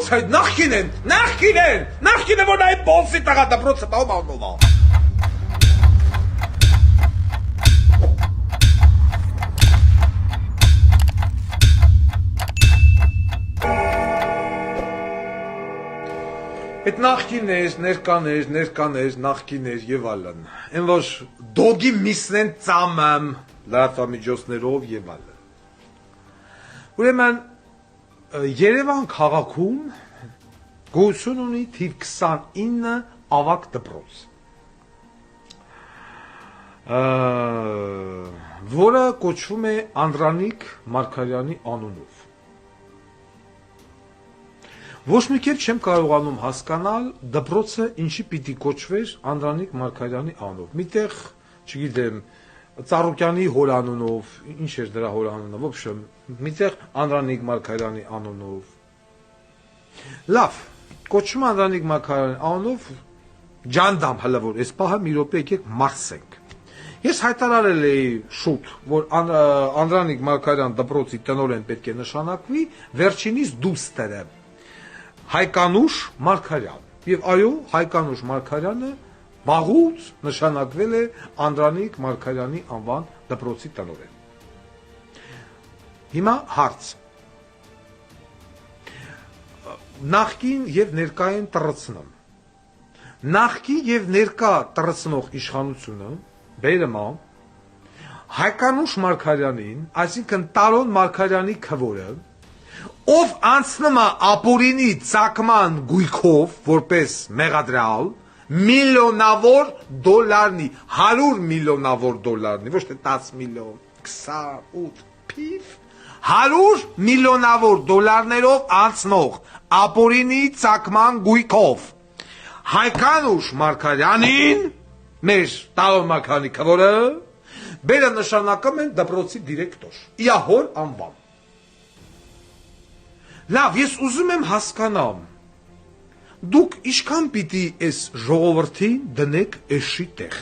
Ոնց այդ նախքին են, որ այդ բոլսի տղա դպրոցը տամ աննովա։ Այդ նախքիններ, ներկաներ, նախքիններ եւ այլն։ Այն որ դոգի միսնեն ծամամ լրատվամիջոցներով եւ այլն։ Ուրեմն Երևան քաղաքում գոյություն ունի թիվ 29 ավագ դպրոց, որը կոչվում է Անդրանիկ Մարգարյանի անունով։ Ոչ մի կերպ չեմ կարողանում հասկանալ դպրոցը ինչի պիտի կոչվեր Անդրանիկ Մարգարյանի անունով։ Միտեղ, չգիտեմ, Ծառուկյանի հոր անունով, ինչ էր դրա հոր անունը, ոբշեմ, միտեղ Անդրանիկ Մարգարյանի անունով։ Լավ, կոչվում Անդրանիկ Մարգարյանի անունով, ջանդամ հələ որ այս պահը մի րոպե եկեք մարսենք։ Ես հայտարարել էի շուտ, որ Անդրանիկ Մարգարյան դպրոցի տնօրեն պետք է նշանակվի, վերջինիս դուստերը Հայկանուշ Մարգարյան։ Եվ այո, Հայկանուշ Մարգարյանը վաղուց նշանակվել է Անդրանիկ Մարգարյանի անվան դպրոցի տնօրեն։ Հիմա հարց։ Նախկին եւ ներկային տրցնում։ Նախկին եւ ներկա տրցնող իշխանությունը բերեմա Հայկանուշ Մարգարյանին, այսինքն Տարոն Մարգարյանի քվորը, ով անցնում է ապօրինի ծագման գույքով, որպես մեղադրյալ, միլիոնավոր դոլարնի, 100 միլիոնավոր դոլարնի, ոչ թե 10 միլիոն, 28 փիվ, 100 միլիոնավոր դոլարներով անցնող ապօրինի ծագման գույքով Հայկանուշ Մարգարյանին, մեր Տարոն Մարգարյանի քվորը, բերը նշանակում են դպրոցի դիրեկտոր, իահոր անվան։ Լավ, ես ուզում եմ հասկանամ, դուք ինչքան պիտի այս ժողովրդին դնեք էշի տեղ,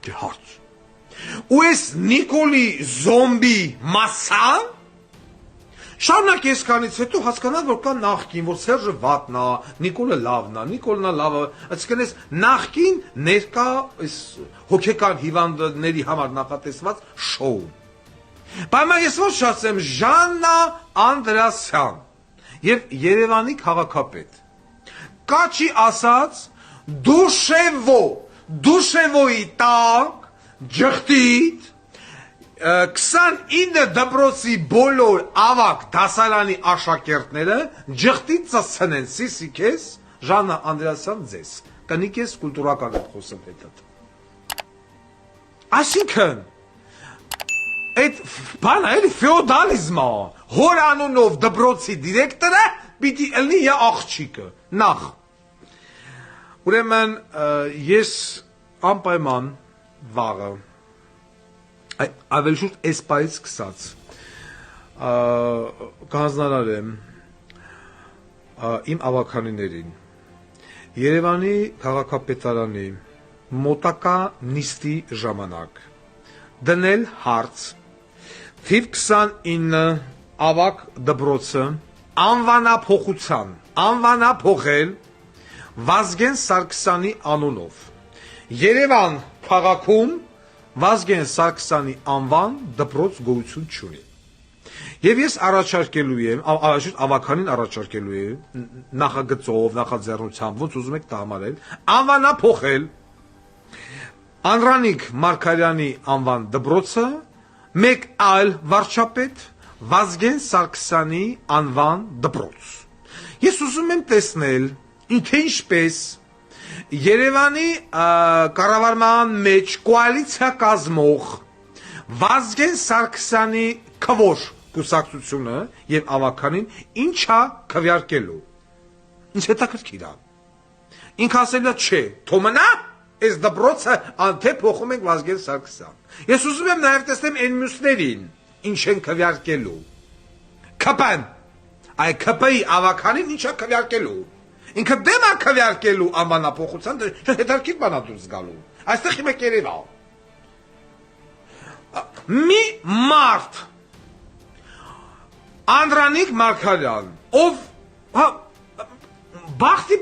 դե հարց, ու այս Նիկոլի զոմբի մասան, շարունակ ես կանից հետո հասկանալ, որ կա նախկին, որ Սերժը վատն է, Նիկոլը լավն է, Նիկոլն է լավը, այսինքն այս նախկին ներկա հոգեկան հիվանդների համար նախատեսված շոու։ Բայց ես ոչ ասեմ Ժաննա Անդրեասյան եւ Երևանի քաղաքապետ։ Կաչի ասած Դուշևոյի տակ ջղթիտ 29 դպրոցի բոլոր ավագ դասարանի աշակերտները ջղթիտ ծցնեն սիսիքես Ժաննա Անդրեասյան ձեզ։ Տնիկ ես կուլտուրական հետ խոսում հետդ։ Այսինքն այդ բանը էլի ֆեոդալիզմա, հոր անունով դպրոցի դիրեկտորը պիտի ըլնի է աղջիկը, նախ։ Ուրեմն ես անպայման վաղը, ավելի շուտ այս պայից սկսած, կհանձնարարեմ իմ ավականիներին, Երևանի քաղաքապետարանի մոտակա նիստի ժամանակ, դնել հարց, թիվ 29 ավագ դպրոցը անվանափոխության, անվանափոխել Վազգեն Սարգսյանի անունով։ Երևան քաղաքում Վազգեն Սարգսյանի անվան դպրոց գոյություն չունի։ Եվ ես առաջարկելու եմ, ավականին առաջարկելու եմ, նախագծով, նախաձեռնությամբ, ոնց ուզում եք դա համարել, անվանափոխել Անդրանիկ Մարգարյանի անվան դպրոցը մեկ այլ վարչապետ Վազգեն Սարգսյանի անվան դպրոց։ Ես ուզում եմ տեսնել, թե ինչպես Երևանի կառավարման մեջ կոալիցիա կազմող Վազգեն Սարգսյանի քվոր կուսակցությունը եւ ավականին ինչա քվեարկելու։ Ինչ հետաքրքիր է։ Ինքը ասել է չէ, թոմնա այս դպրոցը անթե փոխում ենք Վազգեն Սարգսյան։ Ես ուզում եմ նաև տեսնեմ այն մյուսներին, ինչ են քվեարկելու։ ԿՊ-ն, այ ԿՊ-ի ավականին ինչա քվեարկելու։ Ինքը դեմ է քվեարկելու անվանափոխության, հետաքրքիր բան է դուրս գալու։ Այստեղ հիմա կերևա։ Մի մարդ Անդրանիկ Մարգարյան, ով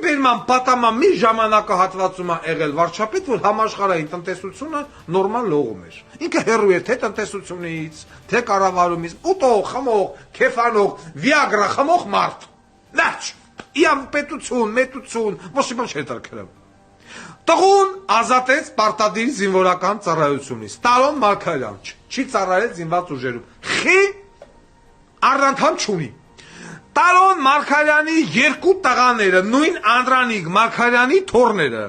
բերման պատաման մի ժամանակահատվածում է եղել վարչապետ, որ համաշխարհային տնտեսությունը նորմալ լողում էր։ Ինքը հեռու էր թե տնտեսությունից, թե կառավարումից, ուտող, խմող, քեֆանող, վիագրա խմող մարդ։ Լաչ, իամ պետություն, մետություն, ոչ մի բան չէր տրքել։ Տղուն ազատեց պարտադիր զինվորական ծառայությունից։ Տարոն Մարգարյան չի ծառայել զինված ուժերում։ Խի առանդամ չունի։ Տարոն Մարգարյանի երկու տղաները, նույն Անդրանիկ Մարգարյանի թոռները,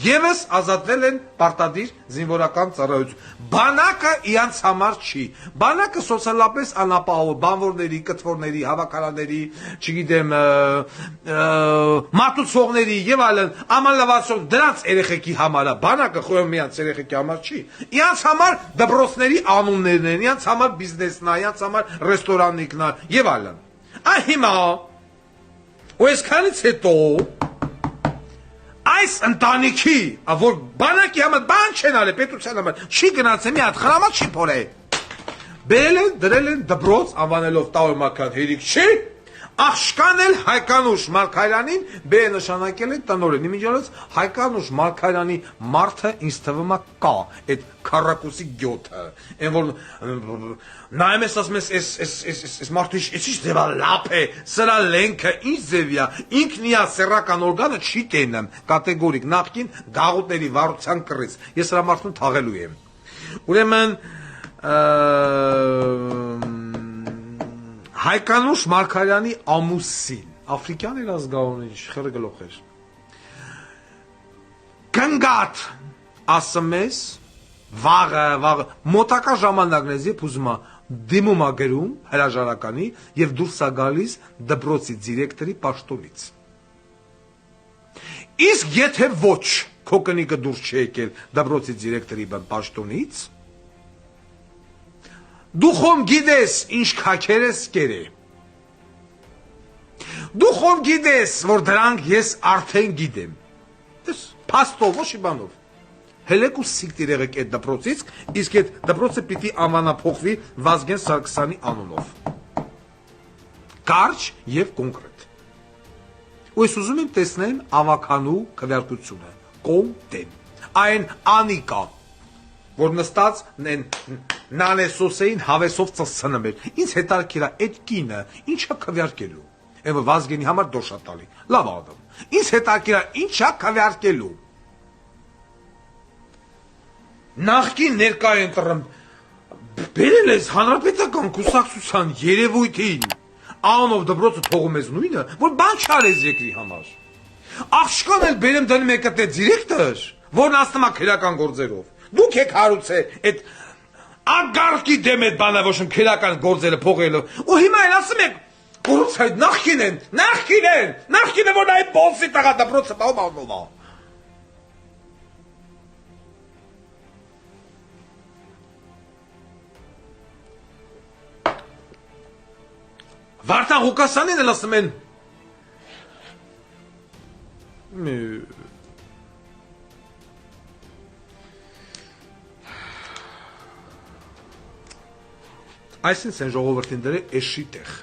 եւս ազատվել են պարտադիր զինվորական ծառայություն։ Բանակը իրանց համար չի։ Բանակը սոցիալապես անապահով բանվորների, կտվորների, հավաքարանների, չգիտեմ, մատուցողների եւ այլն ամանլավացող դրանց երեխեքի համար է։ Բանակը խոյում միանց երեխեքի համար չի։ Իրանց համար դպրոցների անուններն են, իրանց համար բիզնեսն է, իրանց համար ռեստորանիկն է եւ այլն։ Հիմա ու այսքանից հետո այս ընտանիքի, որ բանակի համար բան չեն արել, պետության համար չի գնացել մի հատ խրամատ չի փորել։ Բերել են, դրել են դպրոց անվանելով Տաուր Մարգարյան հերիք չի, աղջկանել Հայկանուշ Մարգարյանին բեր նշանակել են տնօրեն։ Իմիջիայլոց Հայկանուշ Մարգարյանի մարդը ինձ թվում է կա, այդ քառակուսի գյոթը, այն որ նայում ես ասում ես այս մարդու ինչ ձևա լապ է, սրա լենքը ինչ ձևի է, ինքն իա սեռական օրգանը չի տենում, կատեգորիկ նախքին գաղութների վարության կռից, ես սրա մարդուն թաղելու եմ։ Ուրեմն Հայկանուշ Մարգարյանի ամուսին, Աֆրիկյան էր ազգավորներ, խերը գլոխ էր, կնգատ ասում ես, վաղը, մոտակա ժամանակն ես եբ ուզում է դիմում է գրում հրաժարականի և դուրս է գալիս դպրոցի դիրեկտորի պաշտոնից։ Իսկ եթե ոչ քո կնիկը դուրս չի եկել դպրոցի դիրեկտորի պաշտոնից, դու խոմ գիտես ինչ քաքեր ես կերե։ Դու խոմ գիտես, որ դրանք ես արդեն գիտեմ։ Փաստով, ոչ մի բանով։ Հելեք ու սիկտիր եղեք այդ դպրոցից, իսկ այդ դպրոցը պիտի անվանափոխվի Վազգեն Սարգսյանի անունով։ Կարճ եւ կոնկրետ։ Ու ես ուզում եմ տեսնել ավականու քվեարկությունը, կոմ դեմ։ Այն անիկա, որ նստած նանեսոսեին հավեսով ծսցնում էր։ Ինձ հետարքիր է այդ կինը ինչա քվեարկելու։ Եվ Վազգենի համար դոշ է տալի։ Լավ ադամ։ Ինձ հետարքիր է ինչա քվեարկելու։ Նախկին ներկայ ընտրում բերել ես հանրապետական կուսակցության երևույթին անով դպրոցը թողում ես նույնը, որ բան չարես երկրի համար։ Աղջկան էլ բերեմ դնում եք այդ դիրեկտոր, որն ասում է քրական գործերով։ Դուք եք հարուցել այդ ագարկի դեմ այդ բանը ոչ քրական գործերը փողելով։ Ու հիմա էլ ասում եք որոնց այդ նախքին են, որ այդ բոլսի տղա դպրոցը բաղ։ Վարդան Ղուկասյանին էլ ասում են այսինքն ժողովրդին դրե էշի տեղ